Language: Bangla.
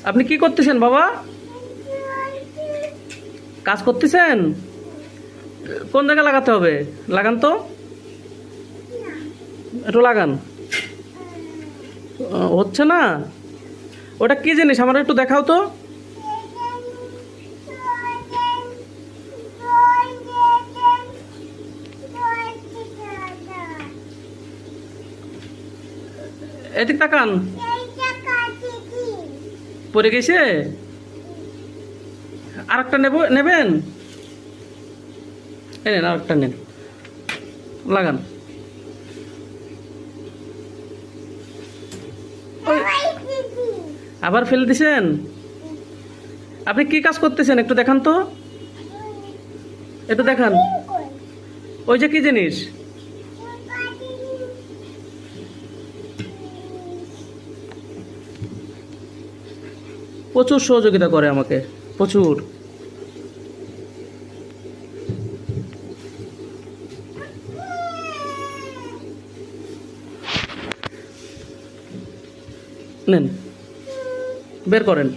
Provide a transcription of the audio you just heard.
আপনি কি করতেছেন বাবা? কাজ করতেছেন? কোন জায়গায় লাগাতে হবে? লাগান তো, একটু লাগান। হচ্ছে না? ওটা কি জিনিস আমার একটু দেখাও তো। এদিক তাকান। পড়ে গেছে? আর একটা নেবেন? এই নেন, আর একটা নেন, লাগান। আবার ফেলে দিছেন? আপনি কি কাজ করতেছেন একটু দেখান তো, একটু দেখান। ওই যে কি জিনিস? প্রচুর সহযোগিতা করে আমাকে, প্রচুর। নেন, বের করেন।